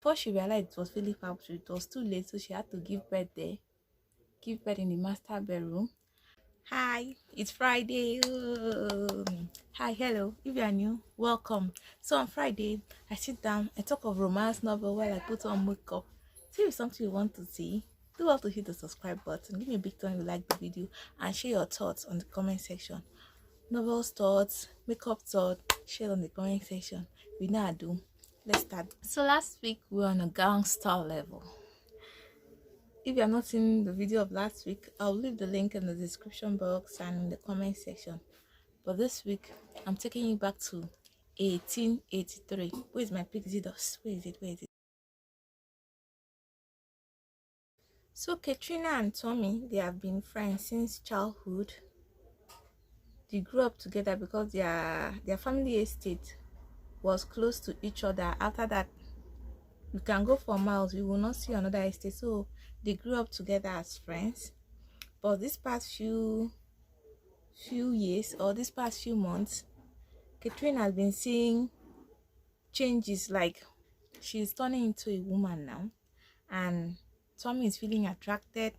Before she realized it was Philip factory, it was too late, so she had to give birth there, give birth in the master bedroom. Hi, it's Friday. Hi, hello. If you are new, welcome. So on Friday, I sit down, I talk of romance novel while I put on makeup. See if something you want to see. Do well to hit the subscribe button. Give me a big thumbs if you like the video and share your thoughts on the comment section. Novels thoughts, makeup thoughts, share on the comment section. We know I do. Let's start. So last week we were on a gangster level. If you have not seen the video of last week, I'll leave the link in the description box and in the comment section. But this week, I'm taking you back to 1883. Where is my pixie dust? Where is it? Where is it? So Katrina and Tommy, they have been friends since childhood. They grew up together because their family estate was close to each other. After that, you can go for miles, you will not see another estate. So they grew up together as friends. But this past few years, or this past few months, Catherine has been seeing changes, like she's turning into a woman now, and Tommy is feeling attracted.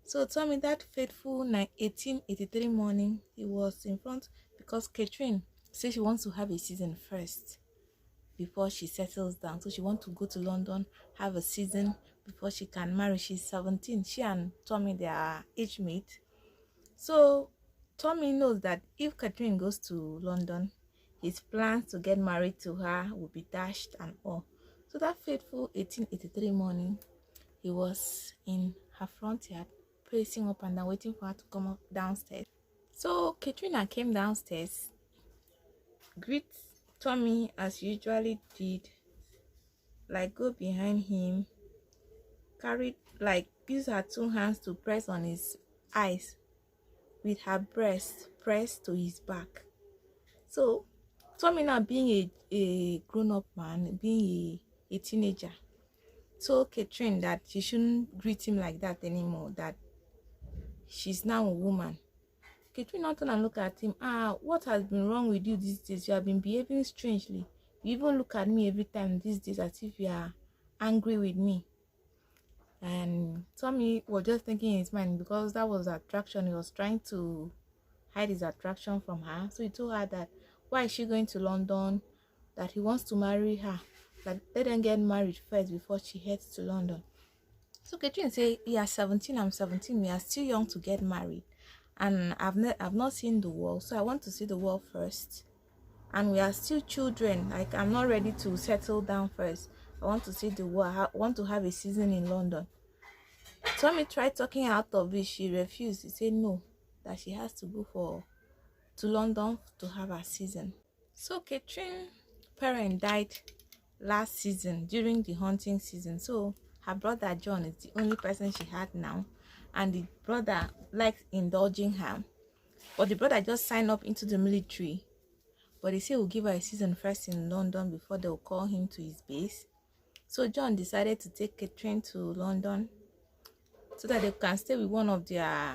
So Tommy, that fateful 1883 morning, he was in front because Catherine said she wants to have a season first before she settles down. So she wants to go to London, have a season before she can marry. She's 17. She and Tommy, they are age mate. So Tommy knows that if Catherine goes to London, his plans to get married to her will be dashed and all. So that fateful 1883 morning, he was in her front yard, pacing up and down, waiting for her to come up downstairs. So Katrina came downstairs, greet Tommy as usually did, like go behind him, carried, like use her two hands to press on his eyes with her breast pressed to his back. So Tommy, now being a grown-up man, being a teenager, told Catherine that she shouldn't greet him like that anymore, that she's now a woman. Catherine not turn and look at him. What has been wrong with you these days? You have been behaving strangely. You even look at me every time these days as if you are angry with me. And Tommy was just thinking in his mind, because that was attraction. He was trying to hide his attraction from her. So he told her that why is she going to London, that he wants to marry her, that let them get married first before she heads to London. So Catherine said, you are 17, I'm 17, we are still young to get married, and I've not seen the world, so I want to see the world first, and we are still children, like I'm not ready to settle down first. I want to see the world. I want to have a season in London. Tommy tried talking her out of it. She refused. He said no, that she has to go to London to have her season. So Catherine's parent died last season during the hunting season. So her brother John is the only person she had now, and the brother likes indulging her. But the brother just signed up into the military. But he said he'll give her a season first in London before they'll call him to his base. So John decided to take Catherine to London so that they can stay with one of their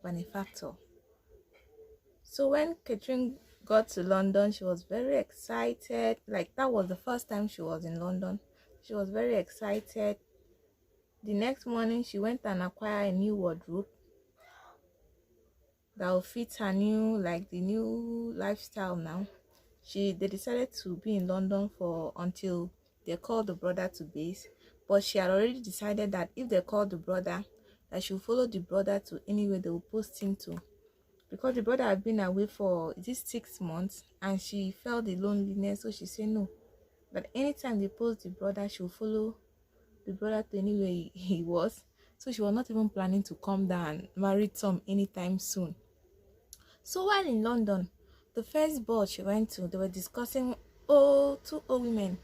benefactors. So when Catherine got to London, she was very excited. Like, that was the first time she was in London. She was very excited. The next morning, she went and acquired a new wardrobe that will fit her new, like the new lifestyle now. They decided to be in London for until they called the brother to base. But she had already decided that if they called the brother, that she'll follow the brother to anywhere they will post him to. Because the brother had been away for 6 months and she felt the loneliness, so she said no, that anytime they post the brother, she'll follow the brother to anywhere he was. So she was not even planning to come down and marry Tom anytime soon. So while in London, the first ball she went to, they were discussing, two old women,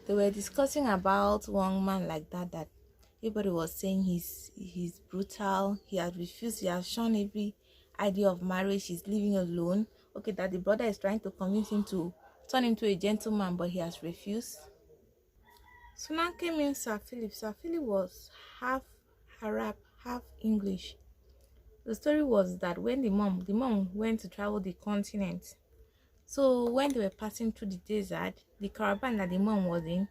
they were discussing about one man like that everybody was saying he's brutal, he has refused, he has shown every idea of marriage, he's living alone. Okay, that the brother is trying to convince him to turn into a gentleman, but he has refused. So now came in Sir Philip. Sir Philip was half Arab, half English. The story was that when the mom went to travel the continent, so when they were passing through the desert, the caravan that the mom was in,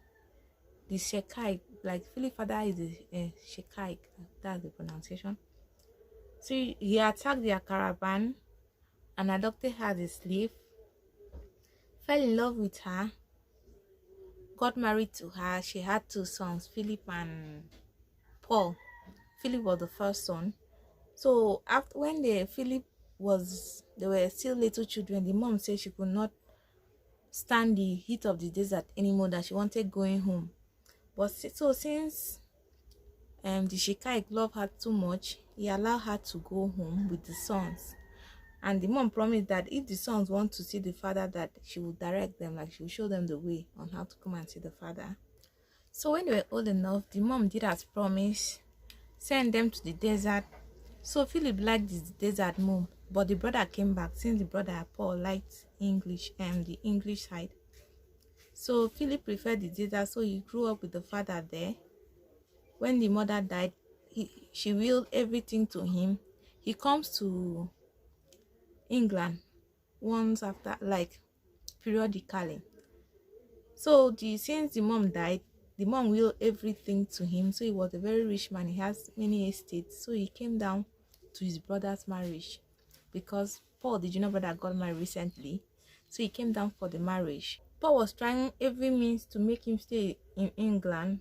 the Shekai, like Philip's father is the Shekai, that's the pronunciation. So he attacked their caravan and adopted her as a slave, fell in love with her, got married to her. She had two sons, Philip and Paul. Philip was the first son. So after when they were still little children, the mom said she could not stand the heat of the desert anymore, that she wanted going home. But so since the Shekai loved her too much, he allowed her to go home with the sons. And the mom promised that if the sons want to see the father, that she would direct them, like she would show them the way on how to come and see the father. So when they were old enough, the mom did as promised, sent them to the desert. So Philip liked the desert more, but the brother came back, since the brother Paul liked English and the English side. So Philip preferred the desert, so he grew up with the father there. When the mother died, she willed everything to him. He comes to England once after, like periodically. So since the mom died, the mom willed everything to him. So he was a very rich man. He has many estates. So he came down to his brother's marriage, because Paul, the junior brother, got married recently. So he came down for the marriage. Paul was trying every means to make him stay in England.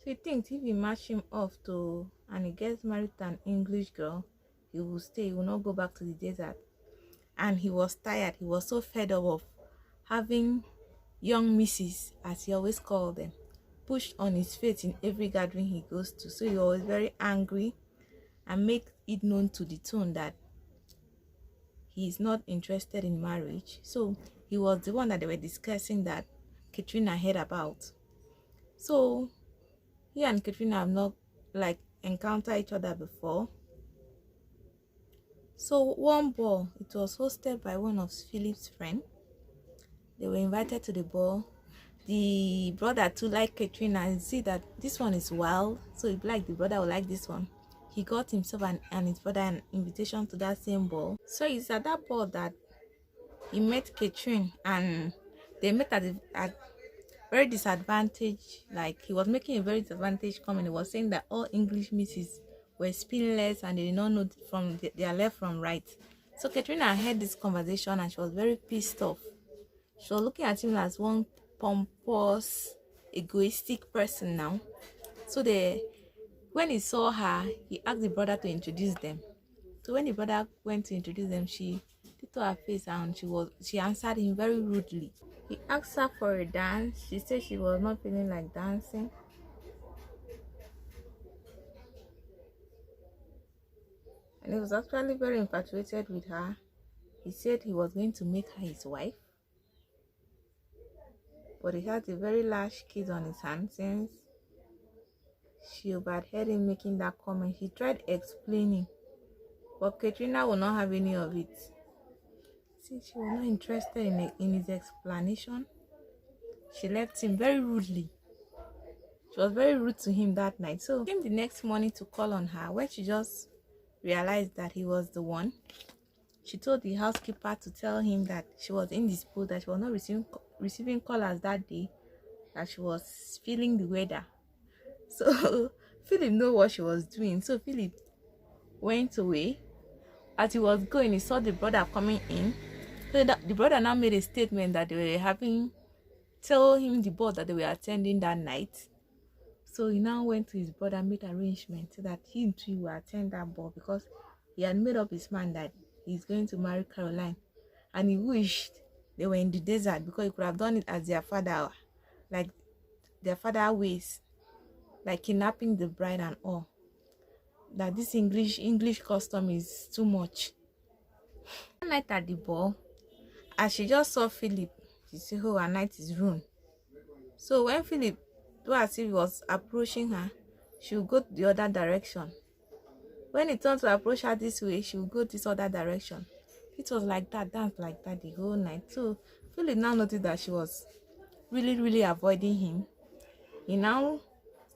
So he thinks if he match him off to and he gets married to an English girl, he will stay, he will not go back to the desert. And he was tired. He was so fed up of having young misses, as he always called them, pushed on his face in every gathering he goes to. So he was very angry and make it known to the tone that he is not interested in marriage. So he was the one that they were discussing, that Katrina heard about. So he and Katrina have not like encountered each other before. So one ball, it was hosted by one of Philip's friends. They were invited to the ball. The brother too liked Katrina and see that this one is wild, so if like the brother would like this one. He got himself and his brother an invitation to that same ball. So it's at that ball that he met Katrina, and they met at very disadvantaged. Like he was making a very disadvantaged comment. He was saying that all English misses were spineless and they did not know from their left from right. So Katrina heard this conversation and she was very pissed off. She was looking at him as one pompous, egoistic person now. So when he saw her, he asked the brother to introduce them. So when the brother went to introduce them, she did to her face and she answered him very rudely. He asked her for a dance. She said she was not feeling like dancing. And he was actually very infatuated with her. He said he was going to make her his wife. But he had a very large kid on his hand since she overheard him making that comment. He tried explaining, but Katrina would not have any of it. Since she was not interested in his explanation, she left him very rudely. She was very rude to him that night. So he came the next morning to call on her. When she just realized that he was the one, she told the housekeeper to tell him that she was indisposed, that she was not receiving callers that day, that she was feeling the weather. So Philip knew what she was doing. So Philip went away. As he was going, he saw the brother coming in. So the brother now made a statement that they were tell him the ball that they were attending that night. So he now went to his brother and made arrangements so that he too will attend that ball, because he had made up his mind that he's going to marry Caroline. And he wished they were in the desert, because he could have done it as their father, like their father ways, like kidnapping the bride and all. That this English custom is too much. One night at the ball, as she just saw Philip, she said, "Oh, her night is ruined." So when Philip, do as if he was approaching her, she would go the other direction. When he turned to approach her this way, she would go this other direction. It was like that, dance like that the whole night. So Philip now noticed that she was really avoiding him. He now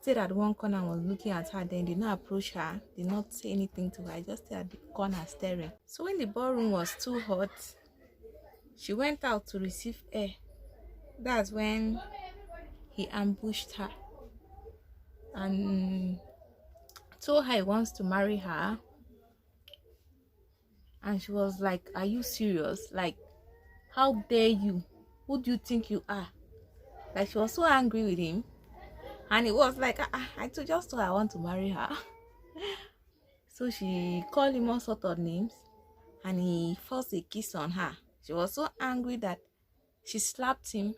stayed at one corner and was looking at her. Then did not approach her, did not say anything to her, just stayed at the corner staring. So when the ballroom was too hot, she went out to receive air. That's when he ambushed her. and told her he wants to marry her. And she was like, are you serious? Like, how dare you? Who do you think you are? Like, she was so angry with him. And it was like, I just told her I want to marry her. So she called him all sort of names, and he forced a kiss on her. She was so angry that she slapped him,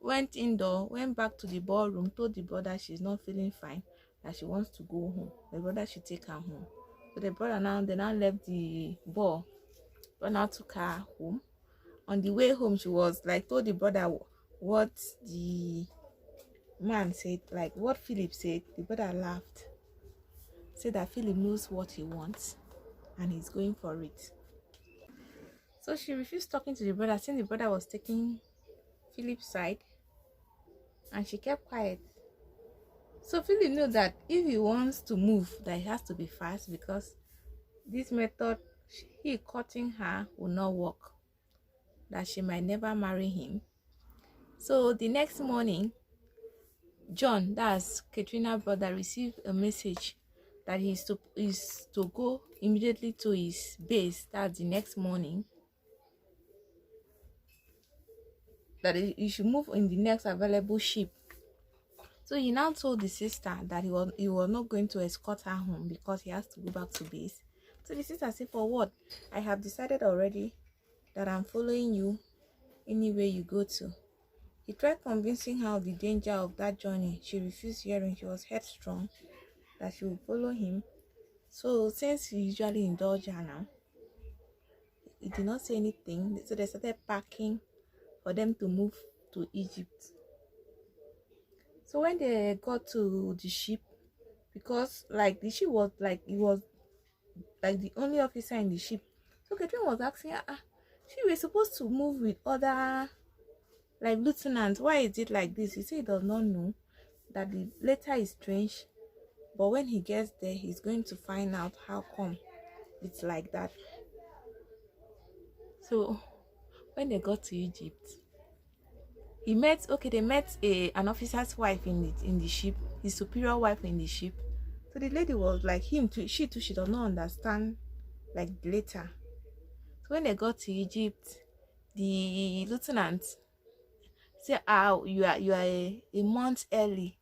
went indoor, went back to the ballroom, told the brother she's not feeling fine, that she wants to go home. The brother should take her home. So the brother now left the ball. But now took her home. On the way home, she was like, told the brother what the man said, like what Philip said. The brother laughed, said that Philip knows what he wants and he's going for it. So she refused talking to the brother, since the brother was taking Philip's side, and she kept quiet. So Philip knew that if he wants to move, that he has to be fast, because this method, he cutting her, will not work, that she might never marry him. So the next morning, John, that's Katrina's brother, received a message that is to go immediately to his base. That's the next morning. That he should move in the next available ship. So he now told the sister that he was not going to escort her home because he has to go back to base. So the sister said, for what? I have decided already that I'm following you anywhere you go to. He tried convincing her of the danger of that journey. She refused hearing. She was headstrong that she would follow him. So since he usually indulged her now, he did not say anything. So they started packing for them to move to Egypt. So when they got to the ship, because like the ship was like, it was like the only officer in the ship. So Catherine was asking her, she was supposed to move with other like lieutenants. Why is it like this? He said he does not know, that the letter is strange, but when he gets there, he's going to find out how come it's like that. So when they got to Egypt, they met an officer's wife in the ship, his superior wife in the ship. So the lady was like, him too, she does not understand like the letter. So when they got to Egypt, the lieutenant said, you are a month early.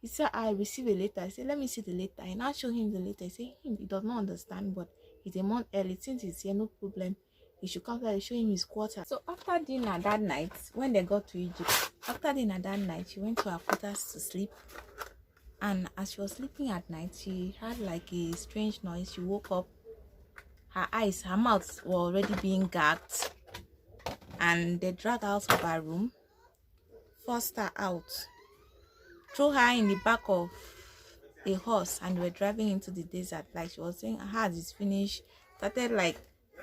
He said, I received a letter. I said, let me see the letter. I now show him the letter. He said, he does not understand, but he's a month early. Since he's here, no problem. He should come there. Show him his quarter. So after dinner that night, when they got to Egypt, after dinner that night, she went to her quarters to sleep. And as she was sleeping at night, she had like a strange noise. She woke up. Her mouth were already being gagged. And they dragged her out of her room, forced her out, threw her in the back of a horse, and were driving into the desert. Like she was saying, her heart is finished. Started like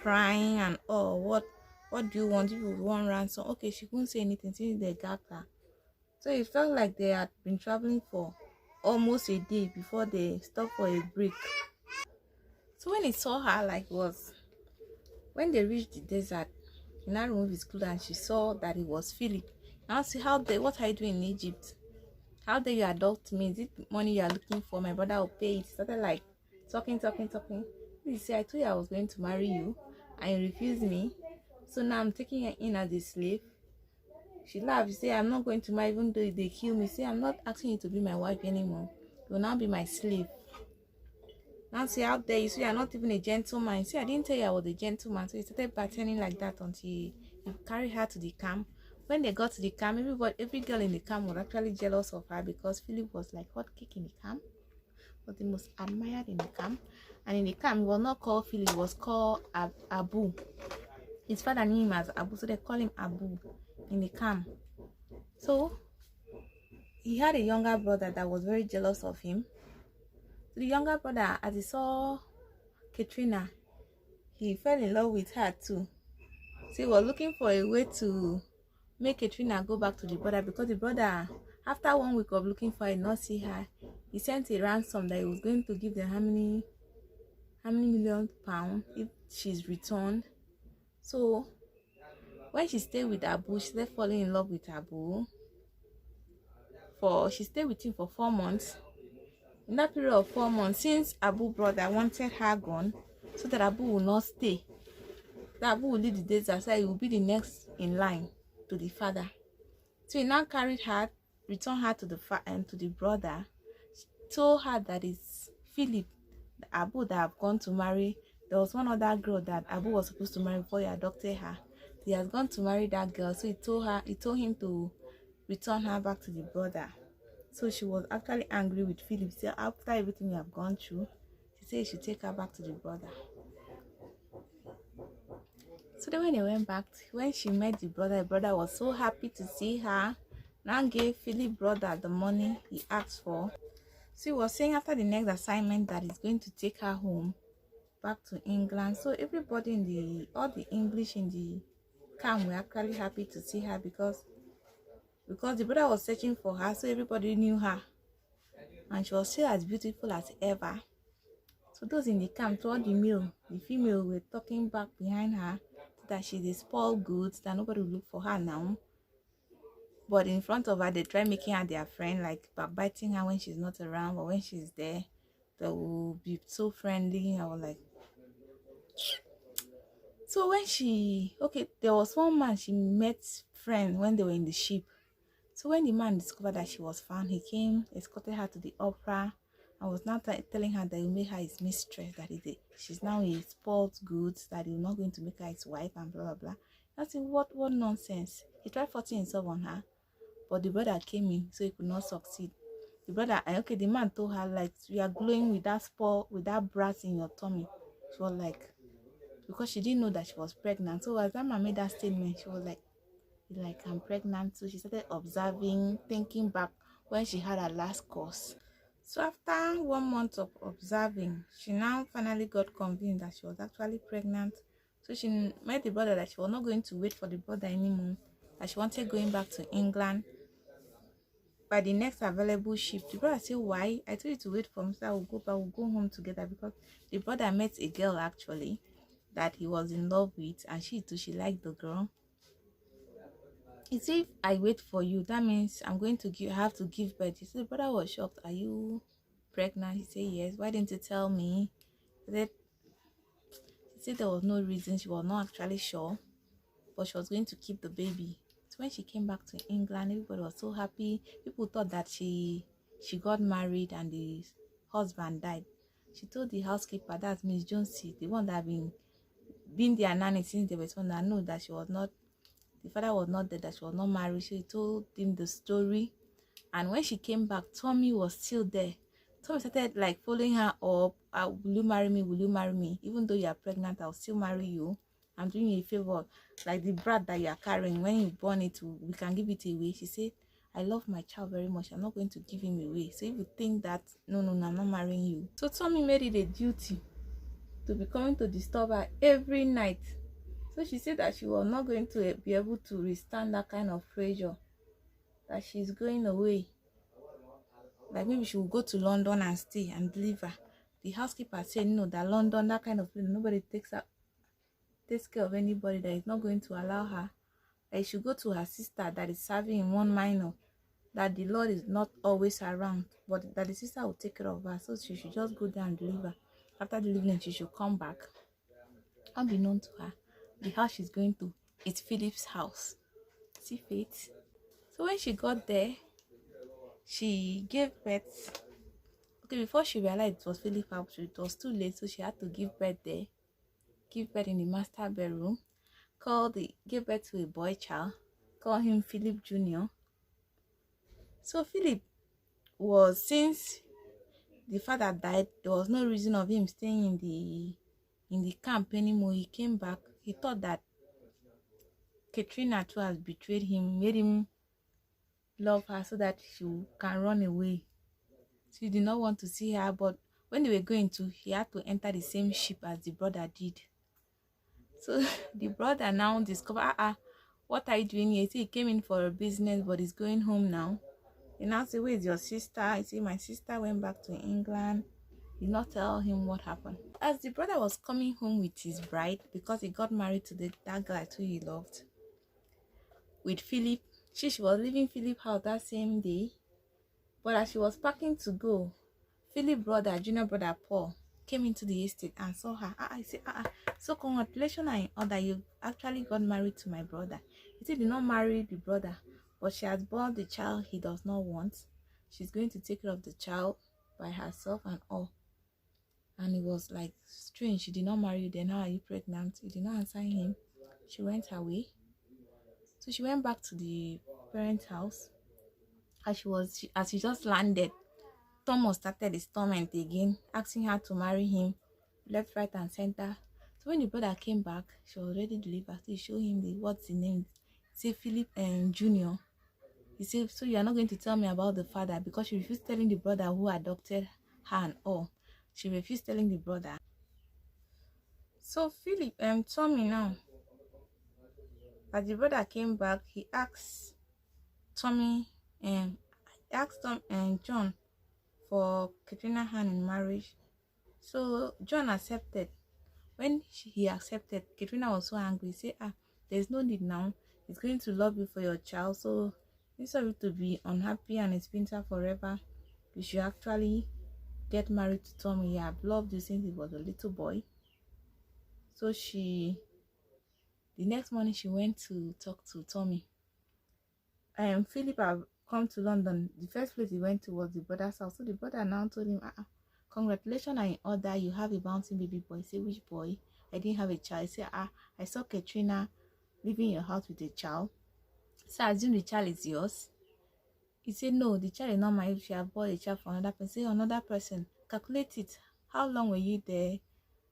crying and what do you want? If you want ransom, okay, she couldn't say anything since they gagged her. So it felt like they had been traveling for almost a day before they stopped for a break. So when he saw her, like when they reached the desert, he now removed his clothes and she saw that it was Philip. Now see what are you doing in Egypt? How dare you adopt me? Is it money you are looking for? My brother will pay it. Started like talking. He said, I told you I was going to marry you and you refused me. So now I'm taking her in as a slave. She laughed. She said, I'm not going to marry even though they kill me. Say, I'm not asking you to be my wife anymore. You will now be my slave. Now see, out there, you see, you're not even a gentleman. See, I didn't tell you I was a gentleman. So he started pretending like that until he carried her to the camp. When they got to the camp, every girl in the camp was actually jealous of her, because Philip was like hot cake in the camp, was the most admired in the camp. And in the camp, he was not called Philip, he was called Abu. His father knew him as Abu, so they call him Abu in the camp. So he had a younger brother that was very jealous of him. So the younger brother, as he saw Katrina, he fell in love with her too. So he was looking for a way to make Katrina go back to the brother, because the brother, after 1 week of looking for her, did not see her. He sent a ransom that he was going to give them how many million pounds if she's returned. So when she stayed with Abu, she started falling in love with Abu. She stayed with him for 4 months. In that period of 4 months, since Abu brother wanted her gone, so that Abu will not stay, that Abu will leave the desert, so he will be the next in line to the father. So he now carried her, returned her to the brother, told her that it's Philip, the Abu that have gone to marry. There was one other girl that Abu was supposed to marry before he adopted her. He has gone to marry that girl, so he told him to return her back to the brother. So she was actually angry with Philip. So after everything you have gone through, she said he should take her back to the brother. So then when they went back, when she met the brother was so happy to see her. Now gave Philip brother the money he asked for. So he was saying after the next assignment that he's going to take her home back to England. So everybody in all the English in the camp were actually happy to see her because the brother was searching for her, so everybody knew her, and she was still as beautiful as ever. So those in the camp, throughout the female were talking back behind her that she's a spoiled goods, that nobody will look for her now. But in front of her, they try making her their friend, like biting her when she's not around, but when she's there, they will be so friendly. I was like, so when there was one man she met friend when they were in the ship. So when the man discovered that she was found, he came, escorted her to the opera, and was now telling her that he made her his mistress, that she's now a spoiled goods, that he's not going to make her his wife, and blah blah blah. I said, what nonsense. He tried forcing himself on her, but the brother came in, so he could not succeed. The man told her, like, you are glowing with that brass in your tummy. She was like, because she didn't know that she was pregnant. So as that man made that statement, she was like, I'm pregnant. So she started observing, thinking back when she had her last course. So after 1 month of observing, she now finally got convinced that she was actually pregnant. So she met the brother that she was not going to wait for the brother anymore, that she wanted going back to England by the next available ship. The brother said, why? I told you to wait for me, so we'll go home together, because the brother met a girl actually that he was in love with, and she liked the girl. He said, if I wait for you, that means I'm going to have to give birth. He said, the brother was shocked. Are you pregnant? He said, yes. Why didn't you tell me? He said there was no reason. She was not actually sure, but she was going to keep the baby. So when she came back to England, everybody was so happy. People thought that she got married and the husband died. She told the housekeeper, that's Miss Jonesy, the one that had been their nanny since they were small, that no, that she was not, the father was not dead, that she was not married. She told him the story, and when she came back, Tommy was still there. Tommy started like following her up. Will you marry me? Will you marry me? Even though you are pregnant, I'll still marry you. I'm doing you a favor. Like the brat that you are carrying, when you born it, we can give it away. She said, I love my child very much. I'm not going to give him away. So if you think that, no, I'm not marrying you. So Tommy made it a duty to be coming to disturb her every night. So she said that she was not going to be able to withstand that kind of pressure, that she's going away. Like maybe she will go to London and stay and deliver. The housekeeper said no, that London, that kind of place, nobody takes care of anybody, that is not going to allow her. That she should go to her sister that is serving in one minor, that the Lord is not always around, but that the sister will take care of her. So she should just go there and deliver. After delivering, she should come back. Unbeknown to her, the house she's going to is Philip's house. See fate. So when she got there, she gave birth. Okay, before she realized it was Philip's house, it was too late, so she had to give birth there. Give birth in the master bedroom. Gave birth to a boy child. Call him Philip Jr. So Philip since the father died, there was no reason of him staying in the camp anymore. He came back. He thought that Katrina too has betrayed him, made him love her so that she can run away. So he did not want to see her, but when they were going to, he had to enter the same ship as the brother did. So the brother now discovered, what are you doing here? He came in for a business, but he's going home now. He now say, where is your sister? I say, my sister went back to England. Did not tell him what happened. As the brother was coming home with his bride, because he got married to that guy who he loved, with Philip, she was leaving Philip's house that same day. But as she was packing to go, Philip brother, junior brother Paul, came into the estate and saw her. I said, so congratulations are in order. You actually got married to my brother. He said, did not marry the brother, but she has born the child he does not want. She's going to take care of the child by herself and all. And it was like strange. She did not marry you. Then how are you pregnant? He did not answer him. She went away. So she went back to the parents' house. As she just landed, Thomas started his torment again, asking her to marry him, left, right, and center. So when the brother came back, she was already delivered. So he showed him what's the name. He said Philip and Junior. He said, so you are not going to tell me about the father, because she refused telling the brother who adopted her and all. She refused telling the brother. So Philip told me now. As the brother came back, he asked Tommy asked Tom and John for Katrina hand in marriage. So John accepted. When he accepted, Katrina was so angry. Say, there's no need now. He's going to love you for your child. So instead of you to be unhappy and experience her forever, you should actually get married to Tommy. He have loved you since he was a little boy. So the next morning she went to talk to Tommy. Philip had come to London. The first place he went to was the brother's house. So the brother now told him, congratulations are in order. You have a bouncing baby boy. He said, which boy? I didn't have a child. He said, I saw Katrina living in your house with a child. So I assume the child is yours. He said, no, the child is not mine. She have bought a child for another person. Say, another person. Calculate it. How long were you there?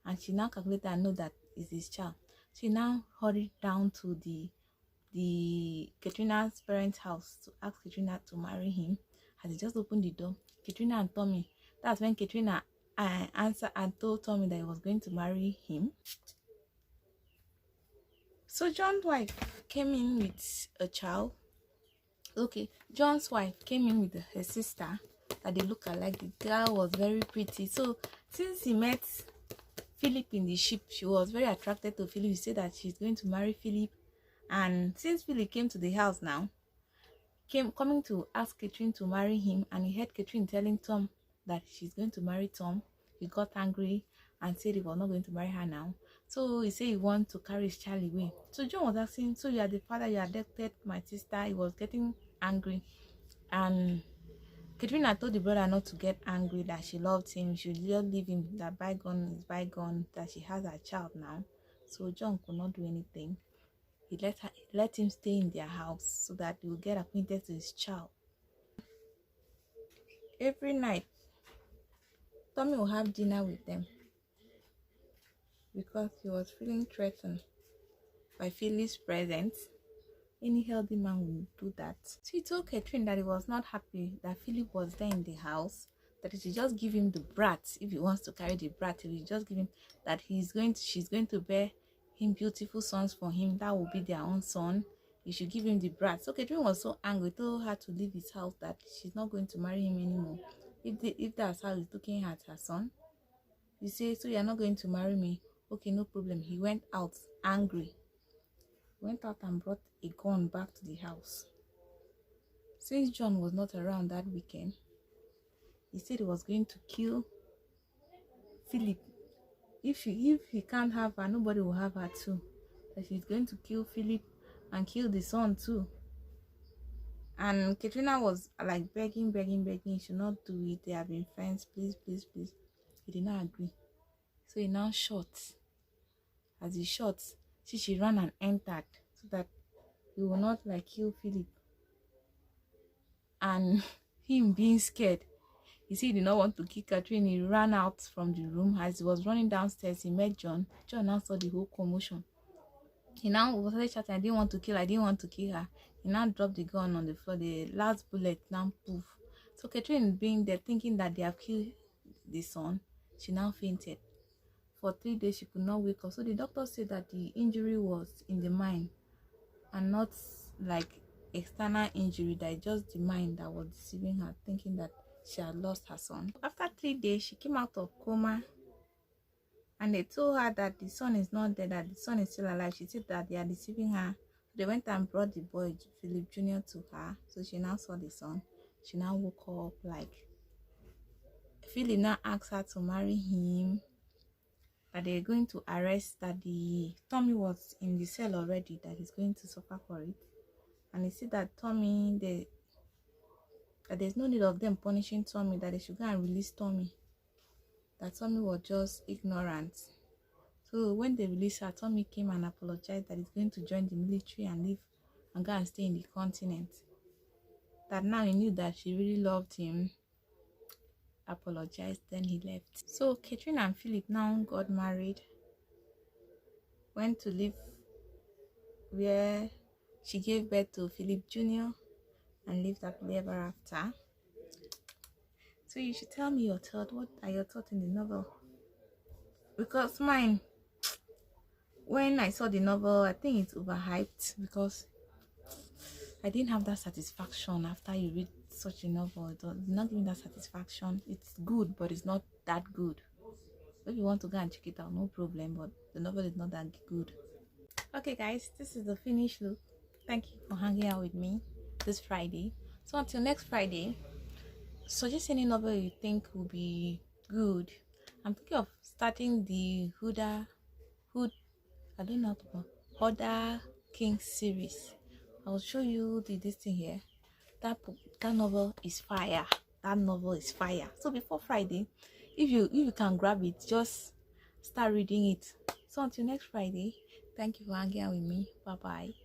And she now calculated and know that it's his child. She now hurried down to the Katrina's parents' house to ask Katrina to marry him. As he just opened the door, Katrina and Tommy. That's when Katrina answered and told Tommy that he was going to marry him. So John's wife came in with a child. Okay, John's wife came in with her sister that they look alike. The girl was very pretty. So since he met Philip in the ship, she was very attracted to Philip. She said that she's going to marry Philip. And since Philip came to the house now, coming to ask Catherine to marry him, and he heard Catherine telling Tom that she's going to marry Tom, he got angry and said he was not going to marry her now. So he said he wanted to carry his child away. So John was asking, so you are the father, you adopted my sister. He was getting angry. And Katrina told the brother not to get angry, that she loved him, she should just leave him, that bygone is bygone, that she has a child now. So John could not do anything. He let him stay in their house so that he will get acquainted to his child. Every night, Tommy will have dinner with them because he was feeling threatened by Philip's presence. Any healthy man will do that. So he told Catherine that he was not happy that Philip was there in the house, that he should just give him the brat. If he wants to carry the brat, he will just give him that. She's going to bear him beautiful sons for him. That will be their own son. You should give him the brat. So Catherine was so angry, told her to leave his house, that she's not going to marry him anymore. If that's how he's looking at her son. You say, so you're not going to marry me? Okay, no problem. He went out angry. Went out and brought a gun back to the house. Since John was not around that weekend, he said he was going to kill Philip. If he can't have her, nobody will have her too. That he's going to kill Philip and kill the son too. And Katrina was like begging, he should not do it. They have been friends, please. He did not agree. So he now shot. As he shot, she ran and entered so that he will not like kill Philip. And him being scared, he said he did not want to kill Catherine. He ran out from the room. As he was running downstairs, he met John. John now saw the whole commotion. He now was shouting, I didn't want to kill her. He now dropped the gun on the floor. The last bullet now poof. So Catherine being there thinking that they have killed the son, she now fainted. For 3 days she could not wake up. So the doctor said that the injury was in the mind and not like external injury, that just the mind that was deceiving her, thinking that she had lost her son. After 3 days, she came out of coma and they told her that the son is not dead, that the son is still alive. She said that they are deceiving her. They went and brought the boy, Philip Jr., to her. So she now saw the son. She now woke up like Philip now asked her to marry him, that they're going to arrest, that the Tommy was in the cell already, that he's going to suffer for it. And he said that that there's no need of them punishing Tommy, that they should go and release Tommy, that Tommy was just ignorant. So when they released her, Tommy came and apologized that he's going to join the military and live and go and stay in the continent. That now he knew that she really loved him, apologized, then he left. So Catherine and Philip now got married, went to live where she gave birth to Philip Jr. and lived happily ever after. So you should tell me your thought. What are your thoughts in the novel? Because mine, when I saw the novel, I think it's overhyped, because I didn't have that satisfaction after you read such a novel. It's not giving that satisfaction. It's good, but it's not that good. If you want to go and check it out, no problem, but the novel is not that good. Okay guys, this is the finished look. Thank you for hanging out with me this Friday. So until next Friday, suggest any novel you think will be good. I'm thinking of starting the Hodder King series. I'll show you this thing here. That novel is fire. That novel is fire. So before Friday, if you can grab it, just start reading it. So until next Friday, thank you for hanging out with me. Bye bye.